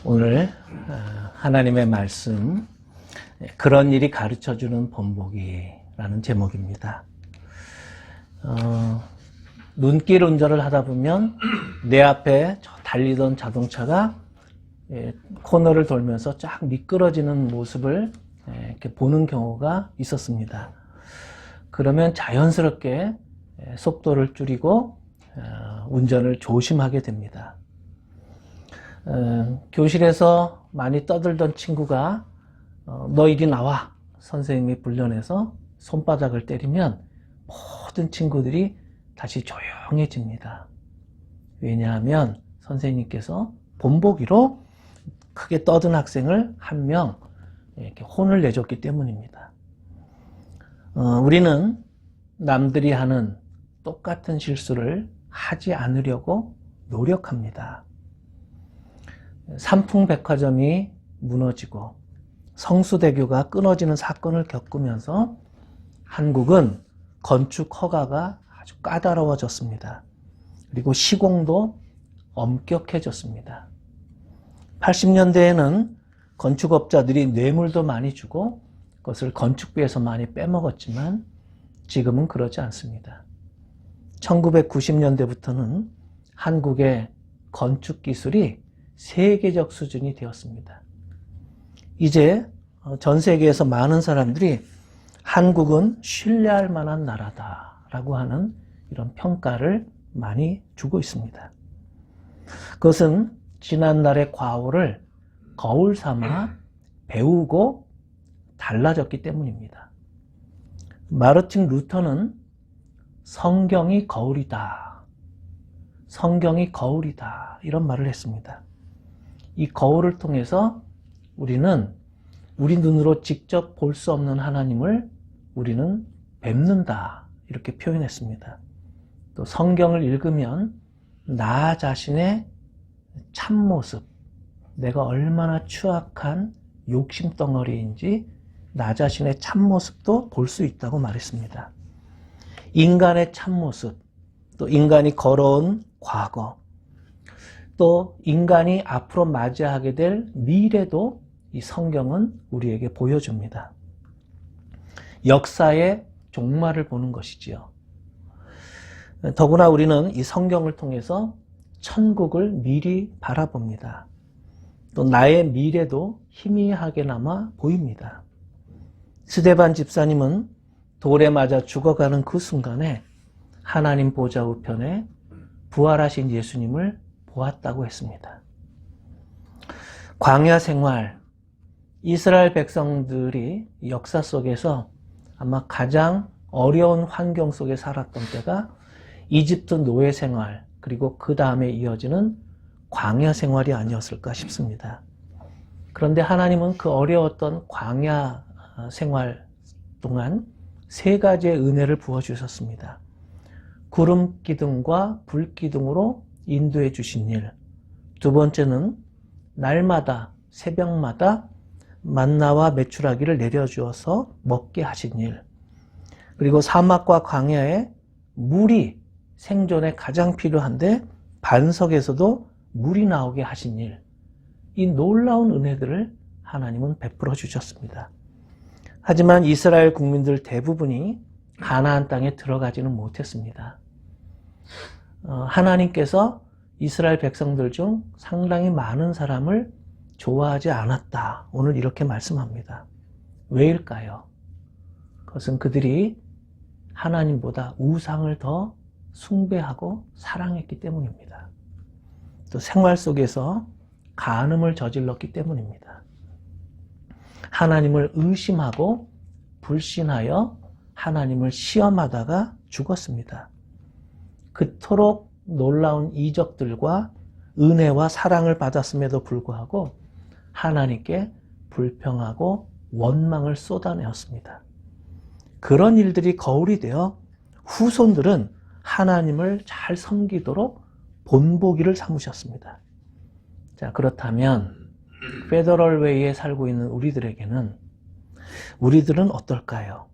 오늘 하나님의 말씀, 그런 일이 가르쳐주는 본보기라는 제목입니다. 눈길 운전을 하다 보면 내 앞에 달리던 자동차가 코너를 돌면서 쫙 미끄러지는 모습을 이렇게 보는 경우가 있었습니다. 그러면 자연스럽게 속도를 줄이고 운전을 조심하게 됩니다. 교실에서 많이 떠들던 친구가 너 이리 나와 선생님이 불러내서 손바닥을 때리면 모든 친구들이 다시 조용해집니다. 왜냐하면 선생님께서 본보기로 크게 떠든 학생을 한 명 이렇게 혼을 내줬기 때문입니다. 우리는 남들이 하는 똑같은 실수를 하지 않으려고 노력합니다. 삼풍백화점이 무너지고 성수대교가 끊어지는 사건을 겪으면서 한국은 건축 허가가 아주 까다로워졌습니다. 그리고 시공도 엄격해졌습니다. 80년대에는 건축업자들이 뇌물도 많이 주고 그것을 건축비에서 많이 빼먹었지만 지금은 그러지 않습니다. 1990년대부터는 한국의 건축 기술이 세계적 수준이 되었습니다. 이제 전 세계에서 많은 사람들이 한국은 신뢰할 만한 나라다라고 하는 이런 평가를 많이 주고 있습니다. 그것은 지난날의 과오를 거울 삼아 배우고 달라졌기 때문입니다. 마르틴 루터는 성경이 거울이다. 성경이 거울이다. 이런 말을 했습니다. 이 거울을 통해서 우리는 우리 눈으로 직접 볼 수 없는 하나님을 우리는 뵙는다. 이렇게 표현했습니다. 또 성경을 읽으면 나 자신의 참모습, 내가 얼마나 추악한 욕심덩어리인지 나 자신의 참모습도 볼 수 있다고 말했습니다. 인간의 참모습, 또 인간이 걸어온 과거, 또 인간이 앞으로 맞이하게 될 미래도 이 성경은 우리에게 보여줍니다. 역사의 종말을 보는 것이지요. 더구나 우리는 이 성경을 통해서 천국을 미리 바라봅니다. 또 나의 미래도 희미하게나마 보입니다. 스데반 집사님은 돌에 맞아 죽어가는 그 순간에 하나님 보좌 우편에 부활하신 예수님을 보았다고 했습니다. 광야 생활, 이스라엘 백성들이 역사 속에서 아마 가장 어려운 환경 속에 살았던 때가 이집트 노예 생활, 그리고 그 다음에 이어지는 광야 생활이 아니었을까 싶습니다. 그런데 하나님은 그 어려웠던 광야 생활 동안 세 가지의 은혜를 부어주셨습니다. 구름 기둥과 불 기둥으로 인도해 주신 일. 두 번째는 날마다 새벽마다 만나와 메추라기를 내려주어서 먹게 하신 일. 그리고 사막과 광야에 물이 생존에 가장 필요한데 반석에서도 물이 나오게 하신 일. 이 놀라운 은혜들을 하나님은 베풀어 주셨습니다. 하지만 이스라엘 국민들 대부분이 가나안 땅에 들어가지는 못했습니다. 하나님께서 이스라엘 백성들 중 상당히 많은 사람을 좋아하지 않았다. 오늘 이렇게 말씀합니다. 왜일까요? 그것은 그들이 하나님보다 우상을 더 숭배하고 사랑했기 때문입니다. 또 생활 속에서 간음을 저질렀기 때문입니다. 하나님을 의심하고 불신하여 하나님을 시험하다가 죽었습니다. 그토록 놀라운 이적들과 은혜와 사랑을 받았음에도 불구하고 하나님께 불평하고 원망을 쏟아내었습니다. 그런 일들이 거울이 되어 후손들은 하나님을 잘 섬기도록 본보기를 삼으셨습니다. 자, 그렇다면 페더럴 웨이에 살고 있는 우리들은 어떨까요?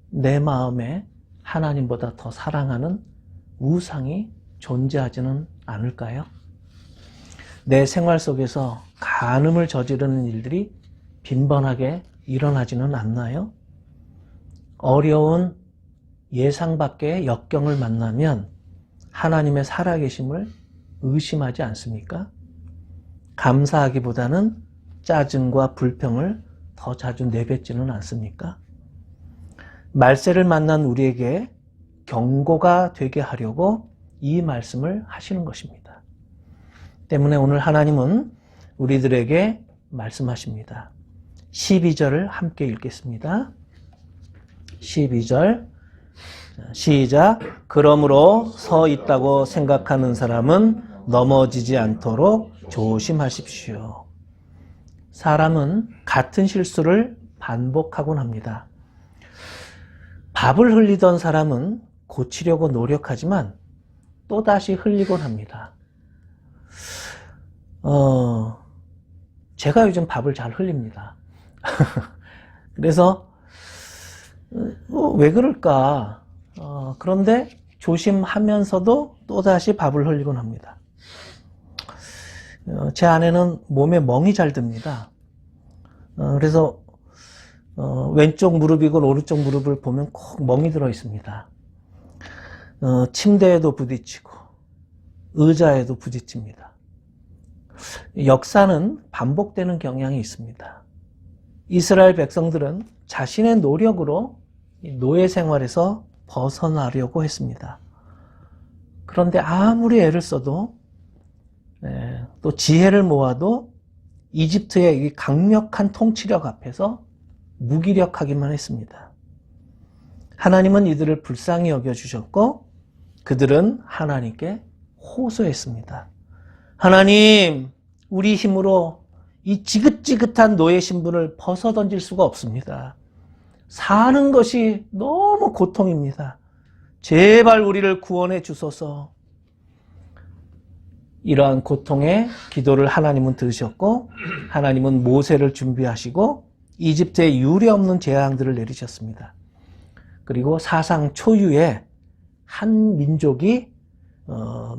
내 마음에 하나님보다 더 사랑하는 우상이 존재하지는 않을까요? 내 생활 속에서 간음을 저지르는 일들이 빈번하게 일어나지는 않나요? 어려운 예상 밖의 역경을 만나면 하나님의 살아계심을 의심하지 않습니까? 감사하기보다는 짜증과 불평을 더 자주 내뱉지는 않습니까? 말세를 만난 우리에게 경고가 되게 하려고 이 말씀을 하시는 것입니다. 때문에 오늘 하나님은 우리들에게 말씀하십니다. 12절을 함께 읽겠습니다. 12절 시작. 그러므로 서 있다고 생각하는 사람은 넘어지지 않도록 조심하십시오. 사람은 같은 실수를 반복하곤 합니다. 밥을 흘리던 사람은 고치려고 노력하지만 또다시 흘리곤 합니다. 제가 요즘 밥을 잘 흘립니다. 그래서 왜 그럴까? 그런데 조심하면서도 또다시 밥을 흘리곤 합니다. 제 아내는 몸에 멍이 잘 듭니다. 그래서 왼쪽 무릎이건 오른쪽 무릎을 보면 꼭 멍이 들어 있습니다. 침대에도 부딪히고 의자에도 부딪힙니다. 역사는 반복되는 경향이 있습니다. 이스라엘 백성들은 자신의 노력으로 노예 생활에서 벗어나려고 했습니다. 그런데 아무리 애를 써도 또 지혜를 모아도 이집트의 이 강력한 통치력 앞에서 무기력하기만 했습니다. 하나님은 이들을 불쌍히 여겨주셨고 그들은 하나님께 호소했습니다. 하나님, 우리 힘으로 이 지긋지긋한 노예 신분을 벗어던질 수가 없습니다. 사는 것이 너무 고통입니다. 제발 우리를 구원해 주소서. 이러한 고통의 기도를 하나님은 들으셨고 하나님은 모세를 준비하시고 이집트에 유례없는 재앙들을 내리셨습니다. 그리고 사상 초유의 한 민족이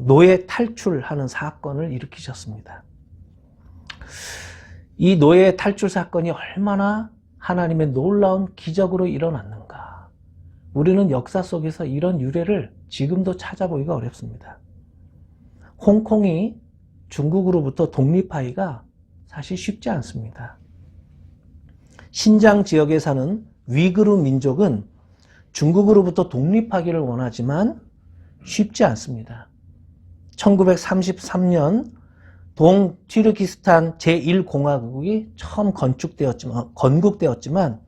노예 탈출하는 사건을 일으키셨습니다. 이 노예 탈출 사건이 얼마나 하나님의 놀라운 기적으로 일어났는가. 우리는 역사 속에서 이런 유래를 지금도 찾아보기가 어렵습니다. 홍콩이 중국으로부터 독립하기가 사실 쉽지 않습니다. 신장 지역에 사는 위구르 민족은 중국으로부터 독립하기를 원하지만 쉽지 않습니다. 1933년 동튀르키스탄 제1공화국이 처음 건국되었지만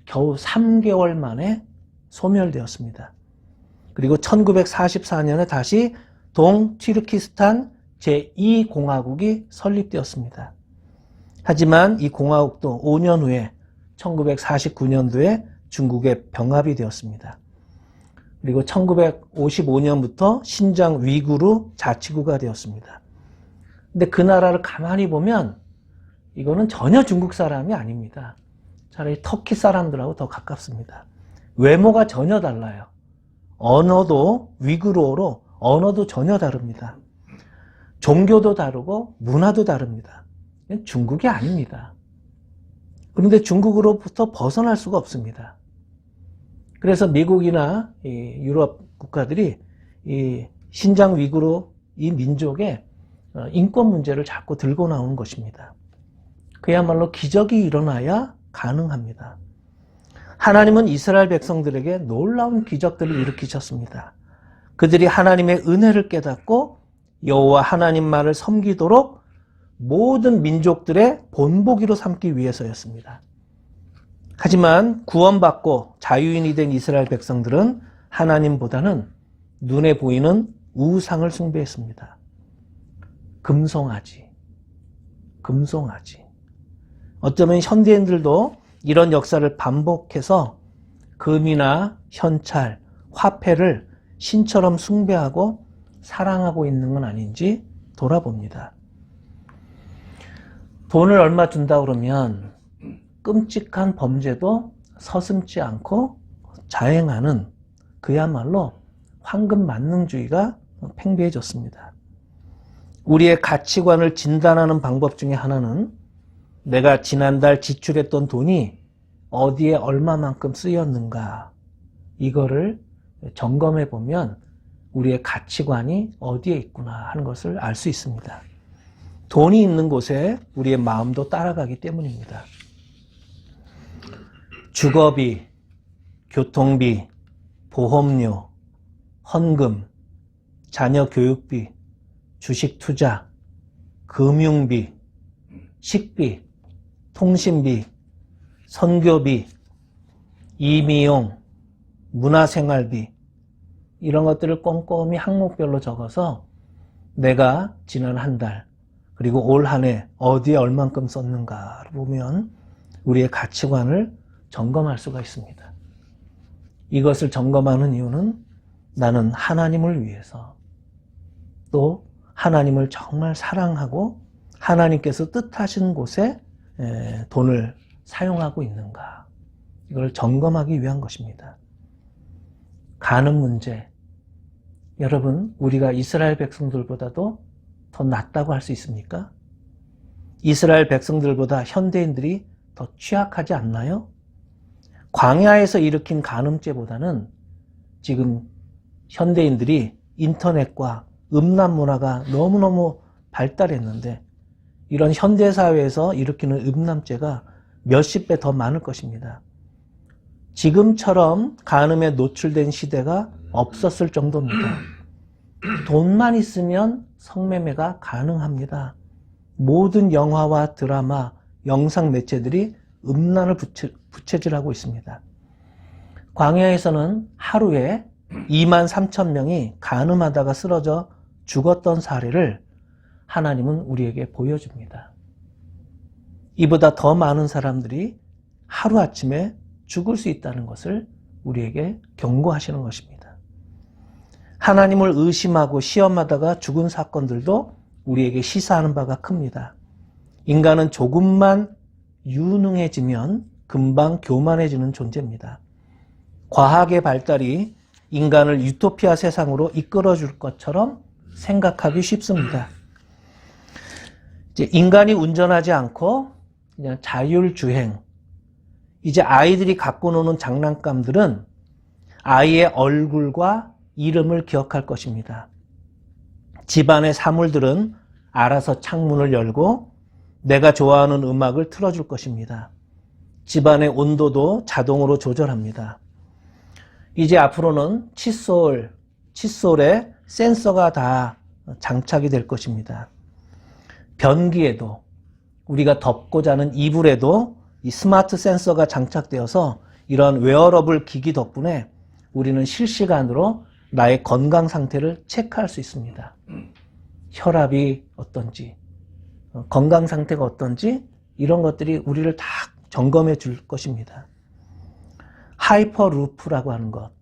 겨우 3개월 만에 소멸되었습니다. 그리고 1944년에 다시 동튀르키스탄 제2공화국이 설립되었습니다. 하지만 이 공화국도 5년 후에 1949년도에 중국에 병합이 되었습니다. 그리고 1955년부터 신장 위구르 자치구가 되었습니다. 근데 그 나라를 가만히 보면 이거는 전혀 중국 사람이 아닙니다. 차라리 터키 사람들하고 더 가깝습니다. 외모가 전혀 달라요. 언어도 위구르어로 언어도 전혀 다릅니다. 종교도 다르고 문화도 다릅니다. 중국이 아닙니다. 그런데 중국으로부터 벗어날 수가 없습니다. 그래서 미국이나 유럽 국가들이 이 신장 위구르 이 민족의 인권 문제를 자꾸 들고 나오는 것입니다. 그야말로 기적이 일어나야 가능합니다. 하나님은 이스라엘 백성들에게 놀라운 기적들을 일으키셨습니다. 그들이 하나님의 은혜를 깨닫고 여호와 하나님 말을 섬기도록 모든 민족들의 본보기로 삼기 위해서였습니다. 하지만 구원받고 자유인이 된 이스라엘 백성들은 하나님보다는 눈에 보이는 우상을 숭배했습니다. 금송아지. 어쩌면 현대인들도 이런 역사를 반복해서 금이나 현찰, 화폐를 신처럼 숭배하고 사랑하고 있는 건 아닌지 돌아봅니다. 돈을 얼마 준다 그러면 끔찍한 범죄도 서슴지 않고 자행하는 그야말로 황금 만능주의가 팽배해졌습니다. 우리의 가치관을 진단하는 방법 중에 하나는 내가 지난달 지출했던 돈이 어디에 얼마만큼 쓰였는가, 이거를 점검해 보면 우리의 가치관이 어디에 있구나 하는 것을 알 수 있습니다. 돈이 있는 곳에 우리의 마음도 따라가기 때문입니다. 주거비, 교통비, 보험료, 헌금, 자녀 교육비, 주식 투자, 금융비, 식비, 통신비, 선교비, 임의용, 문화생활비, 이런 것들을 꼼꼼히 항목별로 적어서 내가 지난 한 달, 그리고 올 한 해 어디에 얼만큼 썼는가를 보면 우리의 가치관을 점검할 수가 있습니다. 이것을 점검하는 이유는 나는 하나님을 위해서, 또 하나님을 정말 사랑하고 하나님께서 뜻하신 곳에 돈을 사용하고 있는가, 이걸 점검하기 위한 것입니다. 가는 문제, 여러분, 우리가 이스라엘 백성들보다도 더 낫다고 할 수 있습니까? 이스라엘 백성들보다 현대인들이 더 취약하지 않나요? 광야에서 일으킨 간음죄보다는 지금 현대인들이 인터넷과 음란 문화가 너무너무 발달했는데 이런 현대사회에서 일으키는 음란죄가 몇십 배 더 많을 것입니다. 지금처럼 간음에 노출된 시대가 없었을 정도입니다. 돈만 있으면 성매매가 가능합니다. 모든 영화와 드라마, 영상 매체들이 음란을 부채질하고 있습니다. 광야에서는 하루에 2만 3천 명이 간음하다가 쓰러져 죽었던 사례를 하나님은 우리에게 보여줍니다. 이보다 더 많은 사람들이 하루아침에 죽을 수 있다는 것을 우리에게 경고하시는 것입니다. 하나님을 의심하고 시험하다가 죽은 사건들도 우리에게 시사하는 바가 큽니다. 인간은 조금만 유능해지면 금방 교만해지는 존재입니다. 과학의 발달이 인간을 유토피아 세상으로 이끌어줄 것처럼 생각하기 쉽습니다. 이제 인간이 운전하지 않고 그냥 자율주행, 이제 아이들이 갖고 노는 장난감들은 아이의 얼굴과 이름을 기억할 것입니다. 집안의 사물들은 알아서 창문을 열고 내가 좋아하는 음악을 틀어줄 것입니다. 집안의 온도도 자동으로 조절합니다. 이제 앞으로는 칫솔에 센서가 다 장착이 될 것입니다. 변기에도, 우리가 덮고 자는 이불에도 이 스마트 센서가 장착되어서 이런 웨어러블 기기 덕분에 우리는 실시간으로 나의 건강 상태를 체크할 수 있습니다. 혈압이 어떤지, 건강 상태가 어떤지, 이런 것들이 우리를 다 점검해 줄 것입니다. 하이퍼루프라고 하는 것,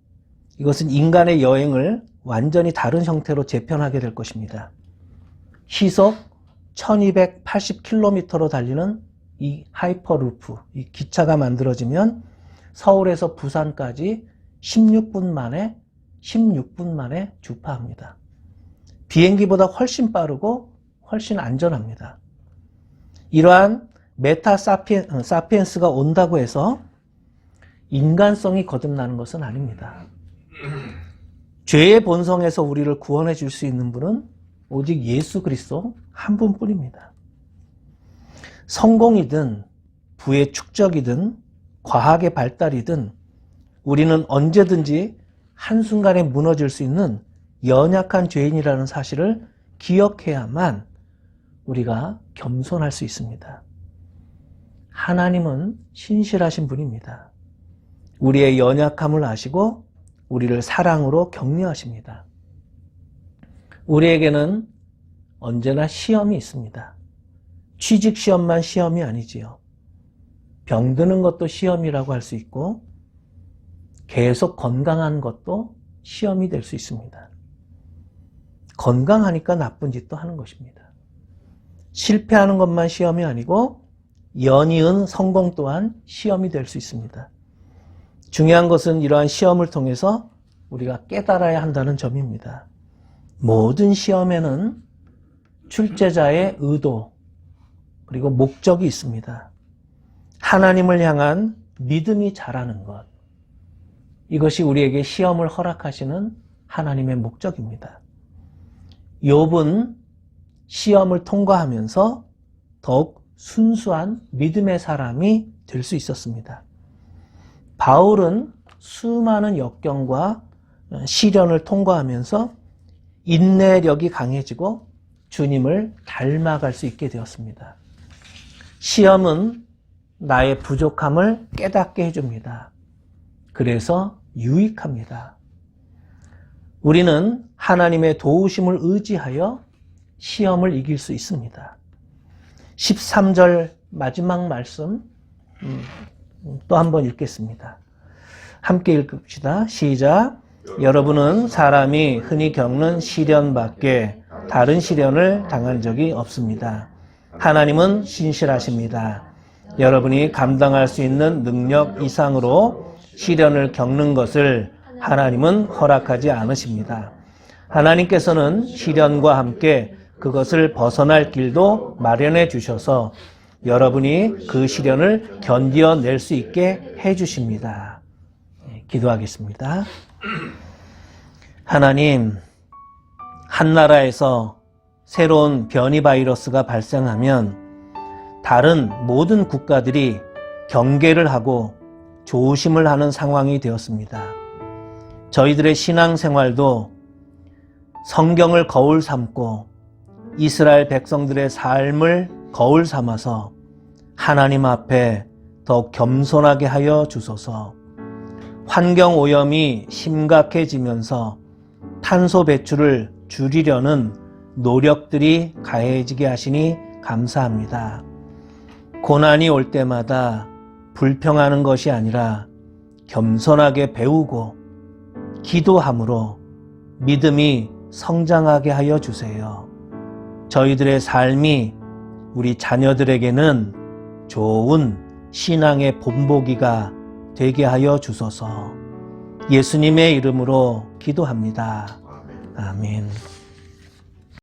이것은 인간의 여행을 완전히 다른 형태로 재편하게 될 것입니다. 시속 1280km로 달리는 이 하이퍼루프, 이 기차가 만들어지면 서울에서 부산까지 16분 만에 주파합니다. 비행기보다 훨씬 빠르고 훨씬 안전합니다. 이러한 메타 사피엔스가 온다고 해서 인간성이 거듭나는 것은 아닙니다. 죄의 본성에서 우리를 구원해 줄 수 있는 분은 오직 예수 그리스도 한 분뿐입니다. 성공이든 부의 축적이든 과학의 발달이든 우리는 언제든지 한순간에 무너질 수 있는 연약한 죄인이라는 사실을 기억해야만 우리가 겸손할 수 있습니다. 하나님은 신실하신 분입니다. 우리의 연약함을 아시고 우리를 사랑으로 격려하십니다. 우리에게는 언제나 시험이 있습니다. 취직 시험만 시험이 아니지요. 병드는 것도 시험이라고 할 수 있고 계속 건강한 것도 시험이 될 수 있습니다. 건강하니까 나쁜 짓도 하는 것입니다. 실패하는 것만 시험이 아니고 연이은 성공 또한 시험이 될 수 있습니다. 중요한 것은 이러한 시험을 통해서 우리가 깨달아야 한다는 점입니다. 모든 시험에는 출제자의 의도 그리고 목적이 있습니다. 하나님을 향한 믿음이 자라는 것. 이것이 우리에게 시험을 허락하시는 하나님의 목적입니다. 욥은 시험을 통과하면서 더욱 순수한 믿음의 사람이 될 수 있었습니다. 바울은 수많은 역경과 시련을 통과하면서 인내력이 강해지고 주님을 닮아갈 수 있게 되었습니다. 시험은 나의 부족함을 깨닫게 해줍니다. 그래서 유익합니다. 우리는 하나님의 도우심을 의지하여 시험을 이길 수 있습니다. 13절 마지막 말씀 또 한번 읽겠습니다. 함께 읽읍시다. 시작. 여러분은 사람이 흔히 겪는 시련 밖에 다른 시련을 당한 적이 없습니다. 하나님은 신실하십니다. 여러분이 감당할 수 있는 능력 이상으로 시련을 겪는 것을 하나님은 허락하지 않으십니다. 하나님께서는 시련과 함께 그것을 벗어날 길도 마련해 주셔서 여러분이 그 시련을 견뎌낼 수 있게 해 주십니다. 기도하겠습니다. 하나님, 한 나라에서 새로운 변이 바이러스가 발생하면 다른 모든 국가들이 경계를 하고 조심을 하는 상황이 되었습니다. 저희들의 신앙생활도 성경을 거울 삼고 이스라엘 백성들의 삶을 거울 삼아서 하나님 앞에 더 겸손하게 하여 주소서. 환경 오염이 심각해지면서 탄소 배출을 줄이려는 노력들이 가해지게 하시니 감사합니다. 고난이 올 때마다 불평하는 것이 아니라 겸손하게 배우고 기도함으로 믿음이 성장하게 하여 주세요. 저희들의 삶이 우리 자녀들에게는 좋은 신앙의 본보기가 되게 하여 주소서. 예수님의 이름으로 기도합니다. 아멘.